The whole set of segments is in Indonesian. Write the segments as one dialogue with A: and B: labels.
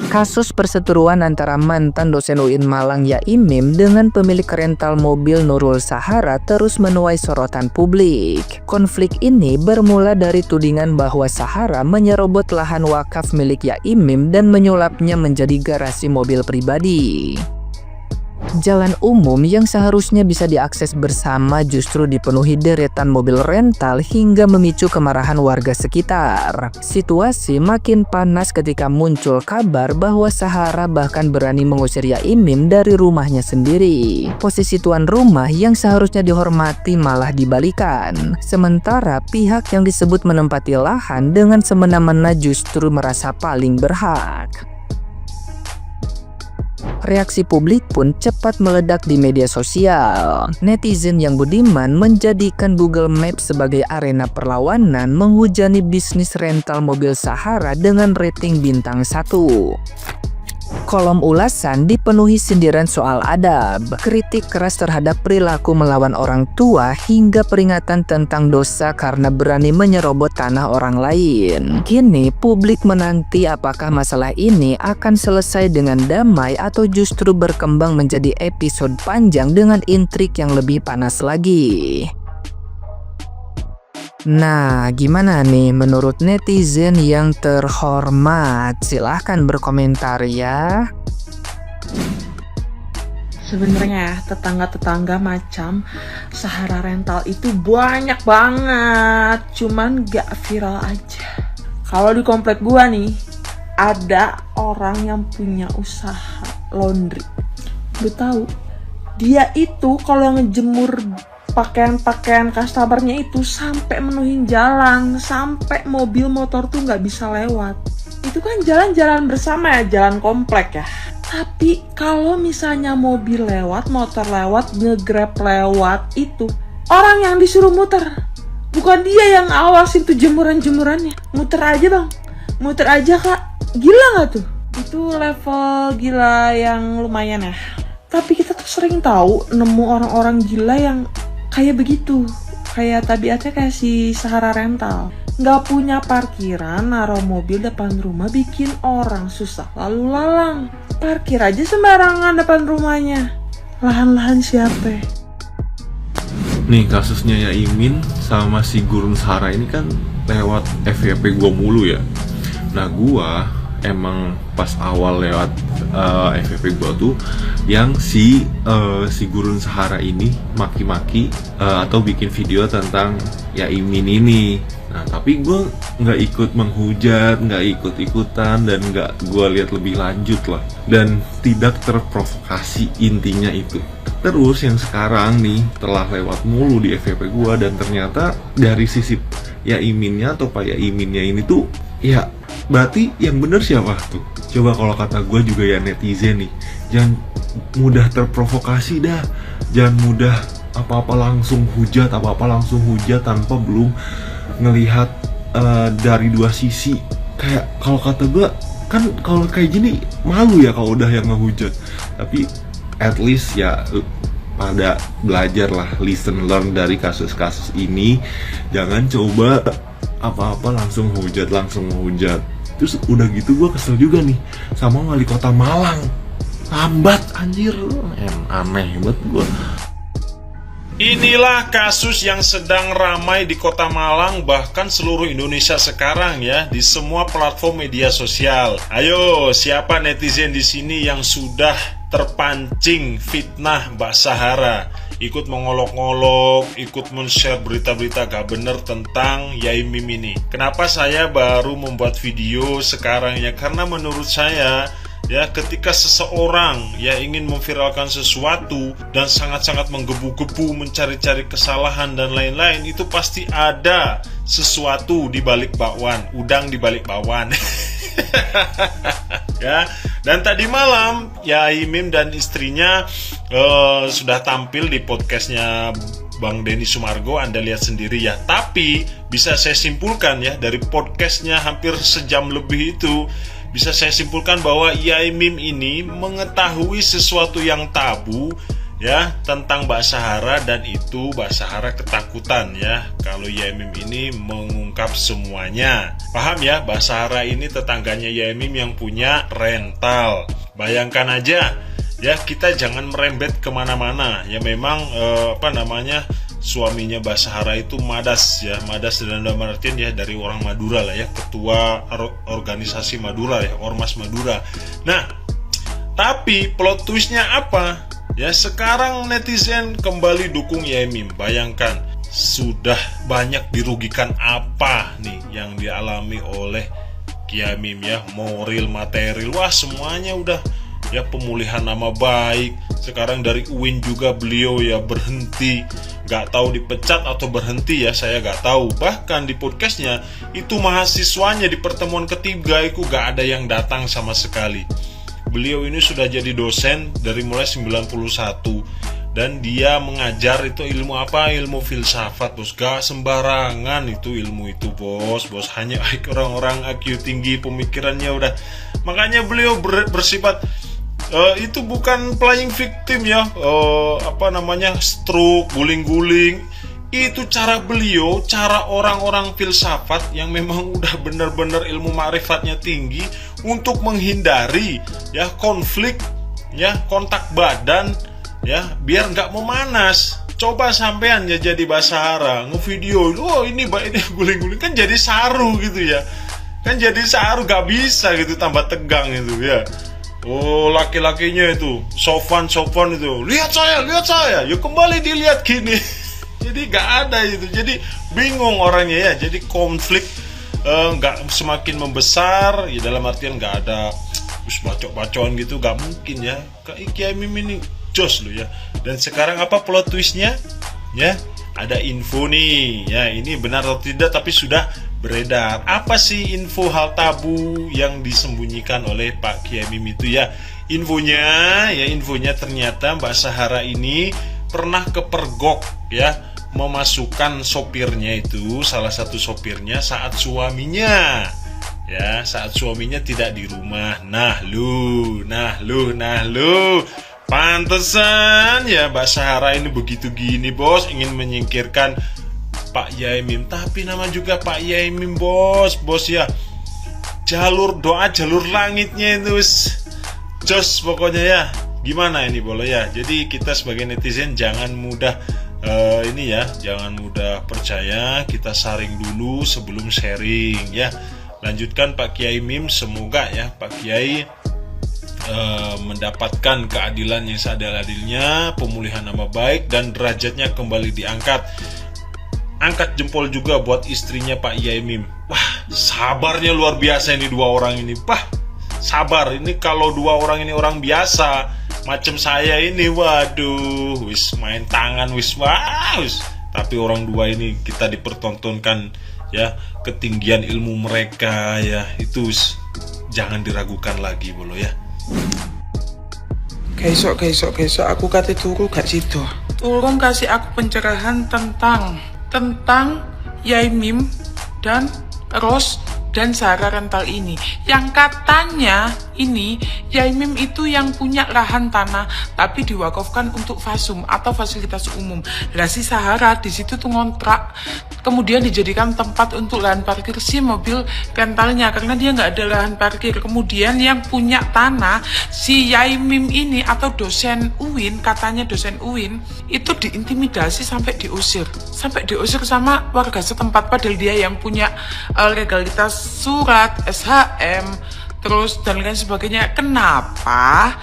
A: Kasus perseteruan antara mantan dosen UIN Malang Yaimim dengan pemilik rental mobil Nurul Sahara terus menuai sorotan publik. Konflik ini bermula dari tudingan bahwa Sahara menyerobot lahan wakaf milik Yaimim dan menyulapnya menjadi garasi mobil pribadi. Jalan umum yang seharusnya bisa diakses bersama justru dipenuhi deretan mobil rental hingga memicu kemarahan warga sekitar. Situasi makin panas ketika muncul kabar bahwa Sahara bahkan berani mengusir Yaimim dari rumahnya sendiri. Posisi tuan rumah yang seharusnya dihormati malah dibalikan. Sementara pihak yang disebut menempati lahan dengan semena-mena justru merasa paling berhak. Reaksi publik pun cepat meledak di media sosial. Netizen yang budiman menjadikan Google Maps sebagai arena perlawanan menghujani bisnis rental mobil Sahara dengan rating bintang 1. Kolom ulasan dipenuhi sindiran soal adab, kritik keras terhadap perilaku melawan orang tua, hingga peringatan tentang dosa karena berani menyerobot tanah orang lain. Kini publik menanti apakah masalah ini akan selesai dengan damai atau justru berkembang menjadi episode panjang dengan intrik yang lebih panas lagi. Nah, gimana nih menurut netizen yang terhormat? Silahkan berkomentar ya.
B: Sebenarnya ya, tetangga-tetangga macam Sahara Rental itu banyak banget, cuman gak viral aja. Kalau di komplek gua nih, ada orang yang punya usaha laundry. Lu tahu, dia itu kalau ngejemur pakaian-pakaian customernya itu sampai menuhin jalan, sampai mobil motor tuh nggak bisa lewat. Itu kan jalan-jalan bersama ya, jalan komplek ya. Tapi kalau misalnya mobil lewat, motor lewat, nge-grab lewat, itu orang yang disuruh muter, bukan dia yang awasin tuh jemuran-jemurannya. Muter aja bang, muter aja kak. Gila nggak tuh? Itu level gila yang lumayan ya. Tapi kita tuh sering tahu nemu orang-orang gila yang kayak begitu, kayak tabiatnya kayak si Sahara Rental. Nggak punya parkiran, naruh mobil depan rumah, bikin orang susah lalu lalang. Parkir aja sembarangan depan rumahnya. Lahan-lahan siapa?
C: Nih kasusnya Yaimin sama si Gurun Sahara ini kan lewat FYP gua mulu ya. Nah gua emang pas awal lewat FYP gua tuh yang si Gurun Sahara ini maki-maki atau bikin video tentang Yaimin ini. Nah tapi gue nggak ikut menghujat, nggak ikut-ikutan, dan nggak gue lihat lebih lanjut lah, dan tidak terprovokasi, intinya itu. Terus yang sekarang nih telah lewat mulu di FYP gue, dan ternyata dari sisi Yaiminnya atau Pak Yaiminnya ini tuh ya berarti yang bener siapa tuh? Coba kalau kata gue juga ya netizen nih, jangan mudah terprovokasi dah, jangan mudah apa-apa langsung hujat, tanpa belum ngelihat dari dua sisi. Kayak kalau kata gue kan kalau kayak gini malu ya kalau udah yang ngehujat. Tapi at least ya pada belajar lah, listen learn dari kasus-kasus ini. Jangan coba apa-apa langsung hujat. Terus udah gitu gue kesel juga nih sama wali kota Malang, lambat anjir, aneh banget gue.
D: Inilah kasus yang sedang ramai di Kota Malang, bahkan seluruh Indonesia sekarang ya, di semua platform media sosial. Ayo, siapa netizen di sini yang sudah terpancing fitnah Mbak Sahara? Ikut mengolok-ngolok, ikut men-share berita-berita gak bener tentang Yaimim ini. Kenapa saya baru membuat video sekarang ya? Karena menurut saya ya, ketika seseorang ya ingin memviralkan sesuatu dan sangat-sangat menggebu-gebu mencari-cari kesalahan dan lain-lain, itu pasti ada sesuatu di balik bakwan, udang di balik bakwan. Ya, dan tadi malam Yaimim dan istrinya sudah tampil di podcastnya Bang Denny Sumargo, Anda lihat sendiri ya. Tapi bisa saya simpulkan ya, dari podcastnya hampir sejam lebih itu, bisa saya simpulkan bahwa Yaimim ini mengetahui sesuatu yang tabu ya tentang Mbak Sahara, dan itu Mbak Sahara ketakutan ya kalau Yaimim ini mengungkap semuanya. Paham ya, Mbak Sahara ini tetangganya Yaimim yang punya rental. Bayangkan aja ya, kita jangan merembet kemana-mana ya. Memang suaminya Mbak Sahara itu madas ya, madas dalam artian ya dari orang Madura lah ya, ketua organisasi Madura ya, Ormas Madura. Nah, tapi plot twistnya apa? Ya, sekarang netizen kembali dukung Yaimim. Bayangkan, sudah banyak dirugikan apa nih yang dialami oleh Yaimim ya, moral, material, wah semuanya udah ya, pemulihan nama baik. Sekarang dari UIN juga beliau ya berhenti, nggak tahu dipecat atau berhenti ya, saya nggak tahu. Bahkan di podcastnya itu mahasiswanya di pertemuan ketiga itu nggak ada yang datang sama sekali. Beliau ini sudah jadi dosen dari mulai 91 dan dia mengajar itu ilmu apa? Ilmu filsafat, bos. Gak sembarangan itu ilmu itu, bos. Hanya orang-orang IQ tinggi pemikirannya udah. Makanya beliau bersifat itu bukan playing victim ya, stroke, guling-guling. Itu cara beliau, cara orang-orang filsafat yang memang udah benar-benar ilmu ma'rifatnya tinggi untuk menghindari ya konflik ya, kontak badan ya, biar nggak memanas. Coba sampean ya jadi Mbak Sahara ngevideo, oh ini guling-guling, kan jadi saru gitu ya, kan jadi saru, gak bisa gitu, tambah tegang itu ya. Oh, laki-lakinya itu sopan itu, lihat saya, yuk kembali dilihat gini. Jadi gak ada itu, jadi bingung orangnya ya, jadi konflik gak semakin membesar ya, dalam artian gak ada bacok-bacokan gitu, gak mungkin ya. Yaimim ini jos lo ya. Dan sekarang apa plot twistnya ya, ada info nih ya, ini benar atau tidak tapi sudah beredar. Apa sih info hal tabu yang disembunyikan oleh Pak Yaimim itu ya? Infonya ternyata Mbak Sahara ini pernah kepergok ya, memasukkan sopirnya itu, salah satu sopirnya saat suaminya tidak di rumah. Nah lu pantesan ya Mbak Sahara ini begitu gini, bos, ingin menyingkirkan Pak Yaimim. Tapi nama juga Pak Yaimim, bos ya, jalur doa, jalur langitnya itu jos pokoknya ya. Gimana ini boleh ya? Jadi kita sebagai netizen jangan mudah jangan mudah percaya, kita saring dulu sebelum sharing ya. Lanjutkan Pak Yaimim, semoga ya Pak Kiai mendapatkan keadilan yang seadil-adilnya, pemulihan nama baik dan derajatnya kembali diangkat. Angkat jempol juga buat istrinya Pak Yaimim. Wah, sabarnya luar biasa ini dua orang ini. Wah, sabar. Ini kalau dua orang ini orang biasa macam saya ini, waduh, wis main tangan wis. Tapi orang dua ini kita dipertontonkan ya, ketinggian ilmu mereka ya, itu jangan diragukan lagi bolo ya.
B: Besok aku kate turu gak sido. Tolong kasih aku pencerahan tentang Yaimim dan Ros dan Sahara rental ini, yang katanya ini Yaimim itu yang punya lahan tanah tapi diwakafkan untuk fasum atau fasilitas umum. Lah si Sahara di situ tuh ngontrak, kemudian dijadikan tempat untuk lahan parkir si mobil rentalnya karena dia nggak ada lahan parkir. Kemudian yang punya tanah si Yaimim ini atau dosen UIN, katanya dosen UIN itu diintimidasi sampai diusir sama warga setempat, padahal dia yang punya legalitas surat SHM terus dan lain sebagainya. Kenapa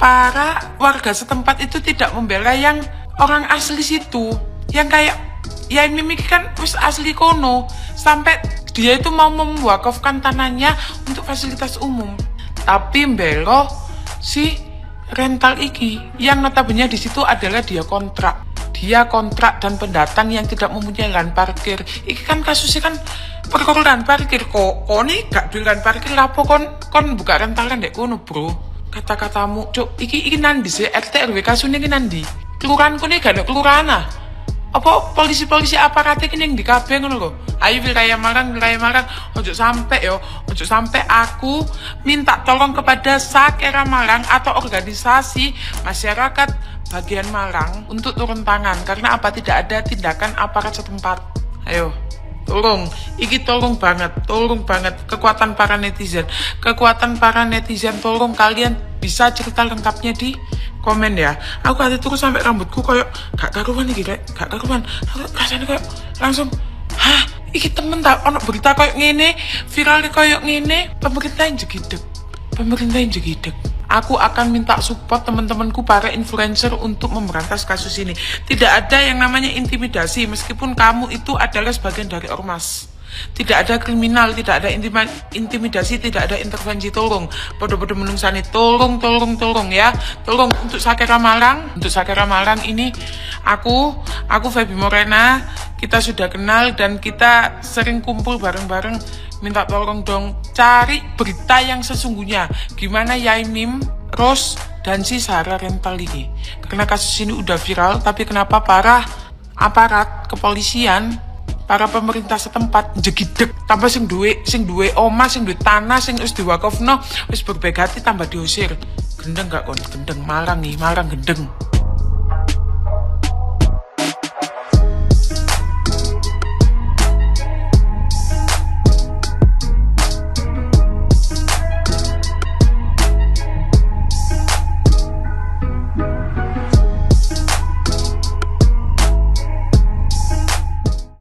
B: para warga setempat itu tidak membela yang orang asli situ, yang kayak Yaimim kan wis asli kono, sampai dia itu mau mewakafkan tanahnya untuk fasilitas umum, tapi mbelo si rental iki yang notabene di situ adalah dia kontrak dan pendatang yang tidak mempunyai lahan parkir. Iki kan kasusnya kan perkara lahan parkir kok nih gak duwe lahan parkir, lapo kon buka rental kan dek kono, bro. Kata-katamu cuk, iki nandi sih RT RW kasusnya iki nandi, kelurahanku nih gak ada kelurahan ah. Apa polisi aparate ki ning di kabeh ngono lho. Ayo wilayah Marang, ojo sampai aku minta tolong kepada Sakera Marang atau organisasi masyarakat
E: bagian Malang untuk turun tangan. Karena apa? Tidak ada tindakan aparat setempat. Ayo, tolong, tolong banget kekuatan para netizen, tolong kalian bisa cerita lengkapnya di komen ya. Aku hati terus sampai rambutku kayak gak karuan nih, gak karuan. Aku rasanya kayak langsung, iki temen tak ono berita kayak ngene, viral kayak ngene, pemerintah yang jegideg. Aku akan minta support teman-temanku para influencer untuk memberantas kasus ini. Tidak ada yang namanya intimidasi, meskipun kamu itu adalah sebagian dari ormas. Tidak ada kriminal, tidak ada intimidasi, tidak ada intervensi. Tolong, podo-podo menungsani, tolong ya. Tolong untuk Sakera Malang ini aku Feby Morena, kita sudah kenal dan kita sering kumpul bareng-bareng. Minta tolong dong cari berita yang sesungguhnya. Gimana Yaimim, Ros, dan si Sarah Rental ini. Karena kasus ini udah viral, tapi kenapa para aparat kepolisian, para pemerintah setempat jegideg, tambah sing duwe omah, sing duwe tanah, sing wis diwakafno, wis berbegati tambah diusir. Gendeng gak kon? Gendeng, Malang gendeng.